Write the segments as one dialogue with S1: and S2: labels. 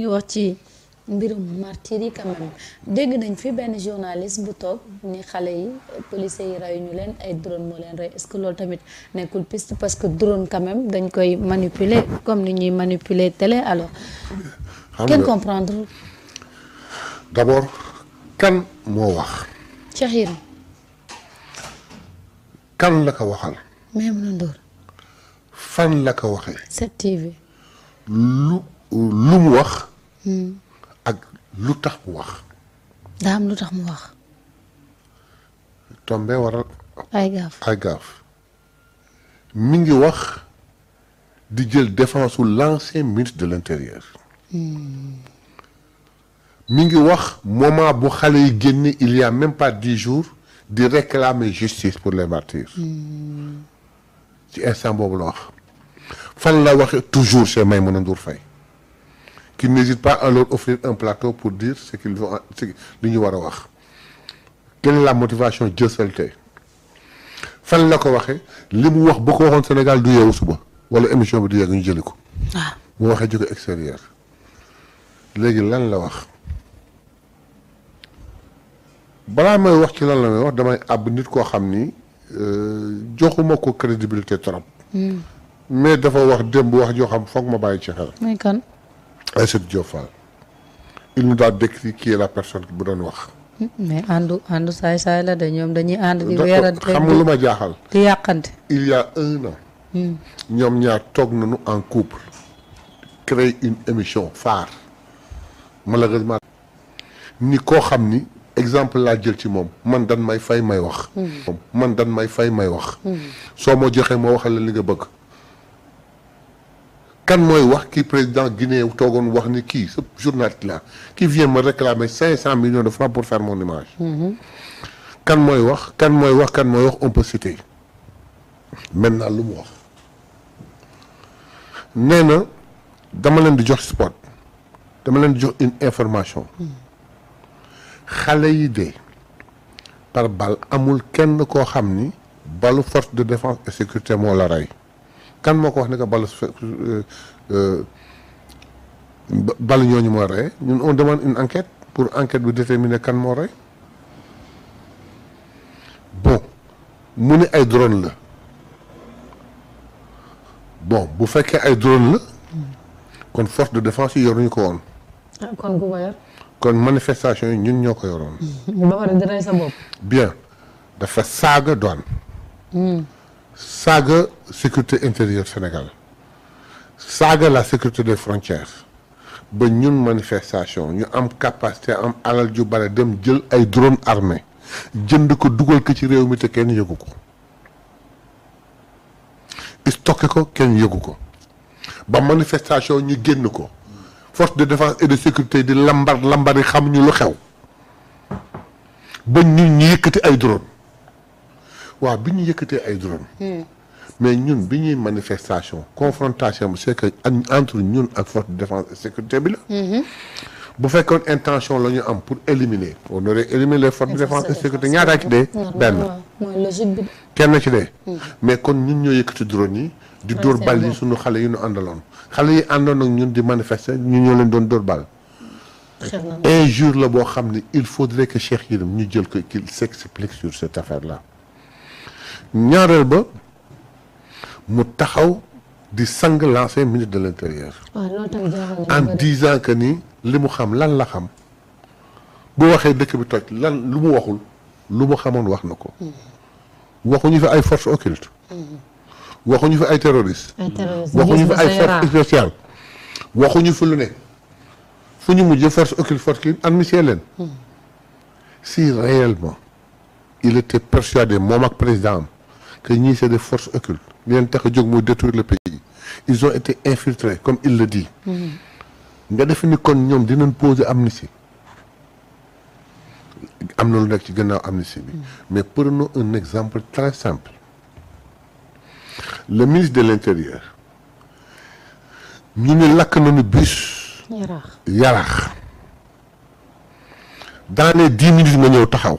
S1: ñu wax ci mbirum martyrs yi quand même dégg nañ fi benn journaliste bu toog ni xale yi policiers yi reyu ñu leen ay drone moo leen rey est-ce que loolu tamit nekkul piste parce que drone quand même dañ koy manipuler comme ni ñuy manipuler télé alors. kenn comprendre.
S2: d'abord kan moo wax.
S1: Cheikh Yérim.
S2: kan la ko waxal.
S1: Maimouna Ndour.
S2: fan la ko waxee.
S1: 7TV.
S2: lu mu wax. ak lu tax mu wax.
S1: daa am lu tax mu wax.
S2: tombé waral.
S1: ay gaaf.
S2: mi ngi wax di jël défense su l'ancien ministre de l'intérieur. mi ngi wax moment bu xale yi génne il y a même pas 10 jours di réclamer justice pour les martyrs. ci instant boobu la wax. fan la waxe toujours chez Maimouna Ndour Faye. qui n'hésite pas à leur offrir un plateau pour dire ce qu'ils vont li ñu war a wax. quelle est la motivation Dieu seul tey fan la ko waxee li mu wax ba ko waxoon Sénégal du yeewu suba wala émission bi du yegg ñu jëli ko.
S1: waaw
S2: mu waxee jóge extérieur léegi lan la wax balaa may wax ci lan la may wax damay àbb nit koo xam ni joxuma ko crédibilité trop. mais dafa wax démb wax joo xam foog ma bàyyi ci xel.
S1: muy kan.
S2: Aïssatou Diop Fall il nous a décrit qui est la personne bu doon wax.
S1: mais àndu saay la de ñoom dañuy ànd di weerante
S2: xam nga lu ma jaaxal.
S1: di yàqante.
S2: il y a 1 an. ñoom ñaar toog nañu en couple. créer une émission phare. malheureusement. ni koo xam ni exemple laa jël ci moom man dan may fay may wax. soo ma joxee ma waxal la li nga bëgg. kan mooy wax ki président Guinée toogoon wax ni kii ce journaliste là qui vient me réclamer 500 millions de francs pour faire mon image. kan mooy wax on peut citer. maintenant lu mu wax. nee na dama leen di jox spot dama leen di jox une information. xale yi de par balle amul kenn koo xam ni balu force de défense et sécurité moo la rey. kan moo ko wax ne que balu ñooñu moo rey ñun on demande une enquête pour enquête bi déterminer kan moo rey bon mu ne ay drone la bon bu fekkee ay drone la kon force de défense yi yoruñu ko woon.
S1: kon ku ko yor.
S2: kon manifestation yi ñun ñoo ko yoroon.
S1: ba pare di rey sa bopp.
S2: bien dafa saaga douane. saaga sécurité intérieure Sénégal saaga la sécurité des frontières ba ñun manifestation ñu am capacité am alal ju bare dem jël ay drone armé jënd ko dugal ko ci réew mi te kenn yëgu ko stocké ko kenn yëgu ko ba manifestation ñu génn ko force de défense et de sécurité di lambari xamuñu lu xew ba ñun ñu yëkkati ay drone waaw bi ñu yëkkatee ay drone mais ñun bi ñuy manifestation confrontation bi c'est que entre ñun ak force de défense et sécurité bi la. bu fekkoon intention la ñu am pour éliminer on aurait éliminé les forces de défense et sécurité ñaata ci dee. benn
S1: mooy logique bi.
S2: kenn ci dee. mais kon ñun ñoo yëkkati drone yi. di dóor bal yi suñu xale yi ñu àndaloon. xale yi àndoon ak ñun di manifester ñun ñoo leen doon dóor bal. injure la boo xam ne il faudrait que Cheikh Yérim ñu jël ko qu'il s'explique sur cette affaire là. ñaareel ba mu taxaw di sang l'ancien ministre de l'intérieur en disant que ni li mu xam lan la xam bu waxee dëkk bi toj lan lu mu waxul lu mu xamoon wax na ko waxuñu fi ay forces occultes waxuñu fi ay terroristes waxuñu fi ay forces spéciales waxuñu fi lu ne fu ñu mujjee force occulte force kii admissiez leen si réellement il était persuadé moom ak président am que ñii c'est des forces occultes li leen tax a jóg mooy détruire le pays ils ont été infiltrés comme il le dit nga def ni kon ñoom dinañ poser amnistie am na lu nekk ci gannaaw amnistie bi mais prenons un exemple très simple le ministre de l'intérieur ñu ne lakk nañu bus Yaraax dans les 10 minutes nga ñëw taxaw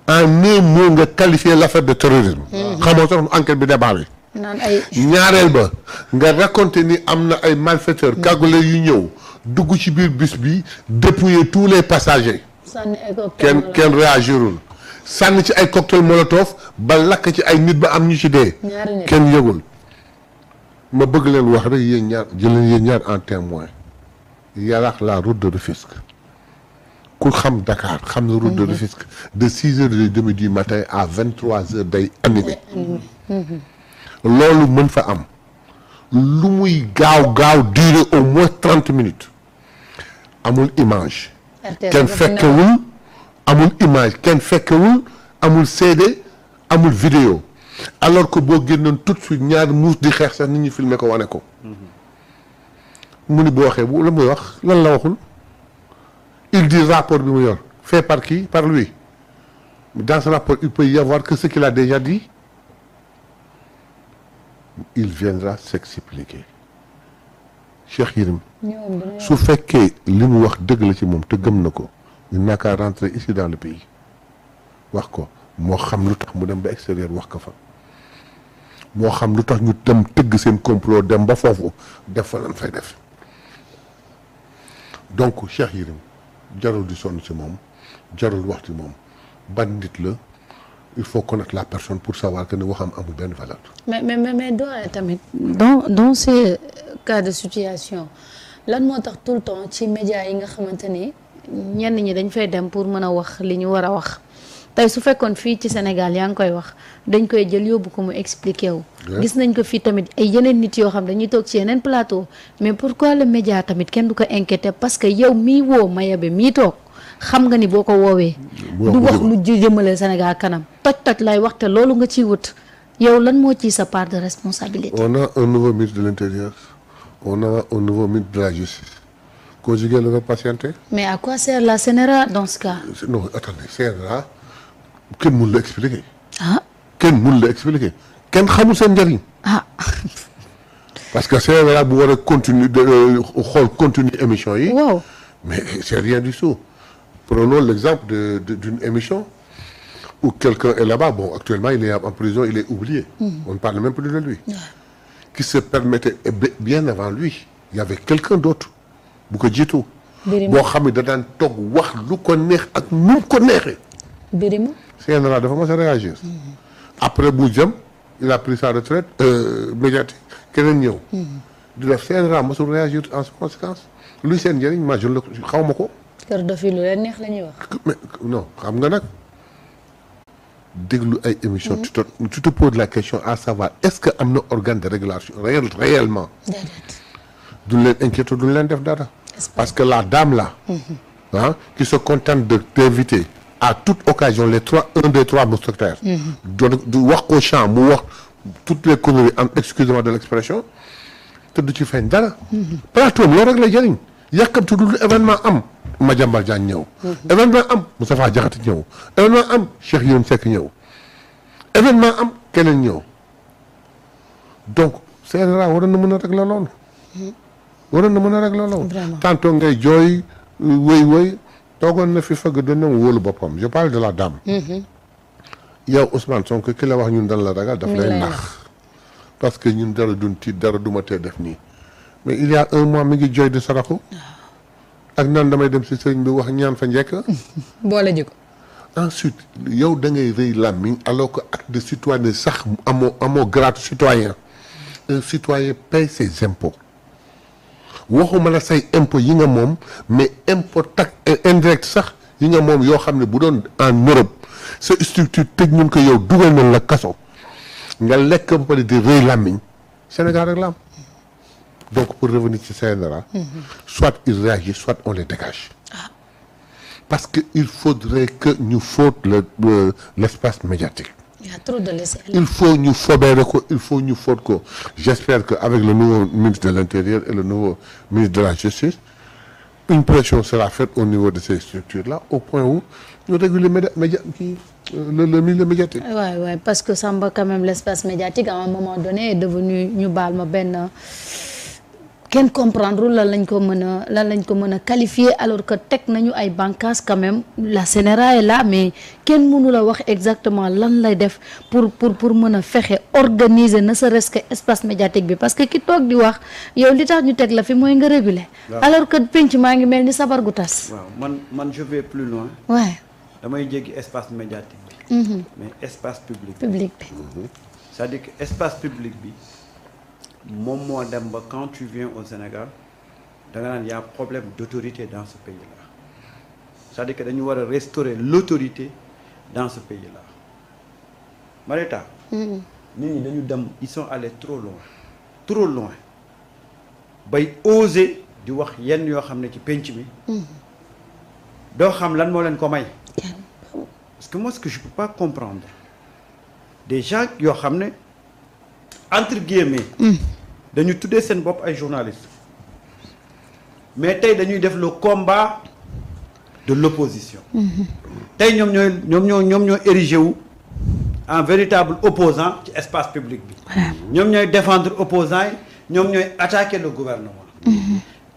S2: en un mot nga qualifier l'affaire de terrorisme. xamoo sax enquête bi démarré.
S1: naan ay.
S2: ñaareel ba nga raconter ni am na ay malfaiteurs kagule yu ñëw dugg ci biir bus bi dépouiller tous les passagers.
S1: sànni ay cocktail
S2: kenn réagirul sànni ci ay cocktail molotov ba lakk ci ay nit ba am ñu ci dee. kenn yëgul. ma bëgg leen wax rek yéen ñaar jëleen yéen ñaar en témoin Yaraax la route de Rufisque ku xam Dakar xam na route de Rufisque de 6h30 du matin à 23h day animé. loolu mën fa am lu muy gaaw durer au moins 30 minutes amul image. kenn fekkewul amul image kenn fekkewul amul CD amul vidéo alors que boo génnoon tout de suite ñaari muus di xeex sax nit ñi filmer ko wane ko. mu ni boo waxee bu la muy wax lan la waxul il dit rapport bi mu yor fait par qui par lui dans ce rapport il peut y avoir que ce qu'il a déjà dit. il viendra s'expliquer Cheikh Yérim su fekkee li mu wax dëgg la ci moom te gëm na ko il n'a qu'à rentrer ici dans le pays wax ko moo xam lu tax mu dem ba extérieur wax ko fa moo xam lu tax ñu dem tëgg seen complot dem ba foofu def fa lan fay def donc Cheikh Yérim jarul di sonn ci moom jarul wax ci moom ban nit la il faut connaître la personne pour savoir que ne waxam amul benn valeur.
S1: mais doyen tamit dans ces cas de situation lan moo tax tout le temps ci médias yi nga xamante ni ñenn ñi dañ fay dem pour mën a wax li ñu war a wax tey su fekkoon fii ci Sénégal yaa ngi koy wax dañ koy jël yóbbu ko mu expliqué wu. gis nañ ko fii tamit ay yeneen nit yoo xam dañuy toog ci yeneen plateau mais pourquoi le média tamit kenn du ko inquiété parce que yow mii woo Mayabé mii toog. xam nga ni boo ko woowee du wax lu jëmale Sénégal kanam toj lay wax te loolu nga ciy wut yow lan moo ci sa part de responsabilité.
S2: On a un nouveau ministre de l'Intérieur, on a un nouveau ministre de la Justice. Conjuguer le verbe patienter.
S1: Mais à quoi sert la CNRA dans ce cas?
S2: Non, attendez, CNRA kenn mun la expliquer.
S1: Ah.
S2: kenn mun la expliquer kenn xamul seen njëriñ.
S1: Ah.
S2: parce que CNRA bu war a continuer de xool continue émission yi.
S1: Wow.
S2: Mais c'est rien du tout. Prenons l'exemple d'une émission où quelqu'un est là-bas. Bon, actuellement, il est en prison, il est oublié. On ne parle même plus de lui. Qui se permettait, et bien avant lui, il y avait quelqu'un d'autre. Bu ko jiitu. boo xam ne da daan toog wax lu ko neex ak nu ko neexee.
S1: Birima.
S2: CNRA dafa mos a réagir. Après bu jëm il a pris sa retraite médiatique keneen ñëw. di def CNRA mosul réagir en conséquence. luy seen njëriñ ma je le xaw ma ko.
S1: kër dof yi lu leen neex la ñuy wax.
S2: mais non xam nga nag déglu ay émission tu te poses la question à savoir est-ce que am na organe de régulation réellement.
S1: déedéet.
S2: duñ leen inquiéter duñ leen def dara. parce que la dame là. qui se contente de t'inviter à toute occasion un des trois mousquetaires. du wax au champ mu wax toutes les conneries excusez-moi de l'expression te du ci feeñ dara. plateau loolu rek lay jëriñ. yàkkamtu du événement am Madiambal Diagne ñëw. événement am Moustapha Diakhaté ñëw. événement am Cheikh Yérim Seck ñëw. événement am keneen ñëw. donc CNRA waroon na mën a régler loolu. waroon na mën a régler loolu. tantôt ngay jooy wëy toogoon na fi fëgg dana wóolu boppam je parle de la dame. yow Ousmane Sonko ki la wax ñun dan la ragal daf lay nax. parce que ñun dara duñ tiit dara du ma tee def nii. mais il y a un mois mi ngi jooy di saraxu ak naan damay dem si sëriñ bi wax ñaan fa njëkk.
S1: boole ji ko.
S2: ensuite yow da ngay rëy làmmiñ alors que acte de citoyen sax amoo grade citoyen. Un citoyen paie ses impôts waxuma la say impôts yi nga moom mais impôt taxe indirect sax yi nga moom yoo xam ne bu doon en Europe sa structure tëj ñun ko yow dugal nañ la kaso nga lekk ba pare di rëy làmmiñ Sénégal rek la am. Donc pour revenir sur CNRA, soit ils réagissent, soit on les dégage. Parce qu'il faudrait que nous faute l'espace médiatique.
S1: Il y a trop de laisser-aller.
S2: Il faut nous fobérer, il faut nous faute. J'espère qu'avec le nouveau ministre de l'Intérieur et le nouveau ministre de la Justice, une pression sera faite au niveau de ces structures-là, au point où nous régulons le milieu médiatique.
S1: Ouais, parce que Samba, quand même, l'espace médiatique, à un moment donné, est devenu, nous balme ben. kenn comprendre lan lañ ko mën a qualifier alors que teg nañu ay bànqaas quand même la CNRA est là mais kenn mënu la wax exactement lan lay def pour mën a fexe organiser ne serait-ce que espace médiatique bi parce que ki toog di wax yow li tax ñu teg la fi mooy nga réguler alors que penc maa ngi mel ni sabar gu tas.
S3: waaw man je vais plus loin.
S1: waaw
S3: damay jéggi espace médiatique bi. mais espace public bi. c'est-à-dire que espace public bi moom moo dem ba quand tu viens au Sénégal da nga naan y a problème d'autorité dans ce pays-là c'est-à-dire que dañu war a restaurer l'autorité dans ce pays-là. Marieta. nit ñi dañu dem ils sont allés trop loin bay oser di wax yenn yoo xam ne ci penc mi. doo xam lan moo leen ko may. parce que moi ce que je peux pas comprendre des gens yoo xam ne entre guillemets. dañu tuddee seen bopp ay journalistes mais tey dañuy def le combat de l'opposition. tey ñoom ñoo érigé wu en véritable opposant ci espace public bi. ñoom ñooy défendre opposants yi ñoom ñooy attaquer le gouvernement.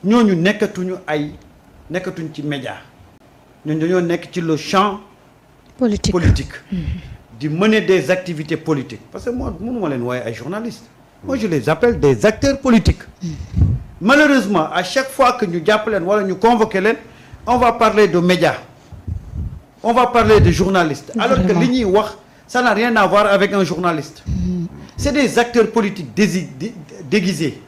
S3: ñooñu nekkatuñ ci média. ñooñu dañoo nekk ci le champ politique. di mener des activités politiques parce que moi mënuma leen wooye ay journalistes. moi je les appelle des acteurs politiques. Malheureusement à chaque fois que ñu jàpp leen wala ñu convoquer leen on va parler de médias on va parler de journalistes. alors que li ñuy wax ça n'a rien à voir avec un journaliste. c'est des acteurs politiques déguisés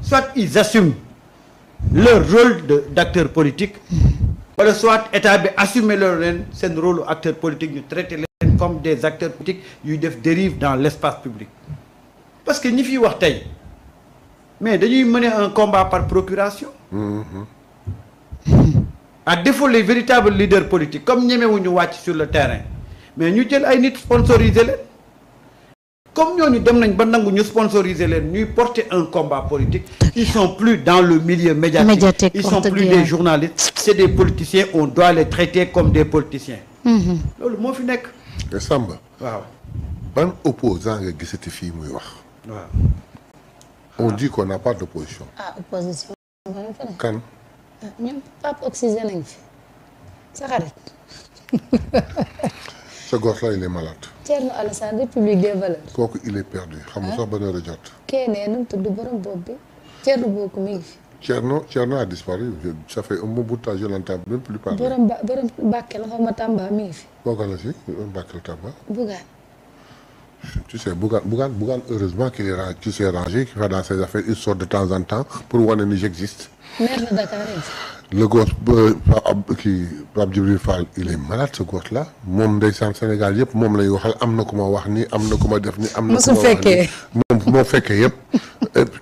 S3: soit ils assument leur rôle d'acteur politique wala soit état bi assumer leur seen rôle acteur politique ñu traiter leen comme des acteurs politiques yuy def dérive dans l'espace public. parce que ñi fiy wax tey mais dañuy mener un combat par procuration. à défaut les véritables leaders politiques comme ñemewuñu wàcc sur le terrain mais ñu jël ay nit sponsoriser leen comme ñooñu dem nañ ba nangu ñu sponsoriser leen ñuy porter un combat politique. ils sont plus dans le milieu médiatique. Ils sont plus des journalistes. c'est des politiciens on doit les traiter comme des politiciens. loolu moo fi nekk.
S2: te Samba.
S3: waaw.
S2: ban opposant nga gisati fii muy wax.
S3: waaw.
S2: on dit qu'on n'a pas d'opposition.
S1: opposition.
S2: kan.
S1: ñun Pape Oxygène nañ fi sa xarit.
S2: ce gosse-là il est malade.
S1: Thierno Alassane République des valeurs.
S2: kooku il est perdu xam nga sax ban heure a jot.
S1: kee nee nu mu tudd borom bopp bi Thierno Bocoum mi ngi fi.
S2: Thierno a disparu ça fait un bon bout de temps je l'entends même plus parler.
S1: borom Bakel xaw ma Tamba mi ngi fi.
S2: kooku la si Bakel Tamba.
S1: Bougane.
S2: tu sais Bougane heureusement qu'il s'est rangé qu'il va dans ses affaires il sort de temps en temps pour wane ni j'existe.
S1: maire de Dakar
S2: le gosse Pape Djibril Fall il est malade ce gosse là moom ndeysaan Sénégal yëpp moom lay waxal am na ku ma wax ni am na ku ma def ni am na ku ma wax ni moom moo fekkee yëpp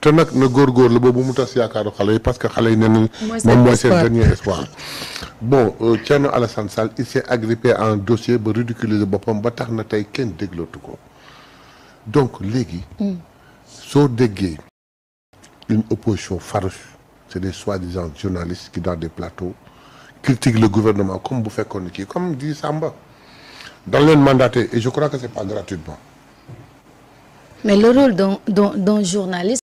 S2: te nag na góorgóor la boobu mu tas yaakaaru xale yi parce que xale yi nee nañ moom mooy seen dernier espoir. bon Thierno Alassane Sall il s'est agrippé à un dossier ba ridiculiser boppam ba tax na tey kenn déglootu ko donc léegi soo déggee une opposition farouche c'est des soi-disant journalistes qui dans des plateaux critiquent le gouvernement comme bu fekkoon ni kii comme dit Samba dañ leen mandaté et je crois que c'est pas gratuitement.
S1: mais le rôle d'un journaliste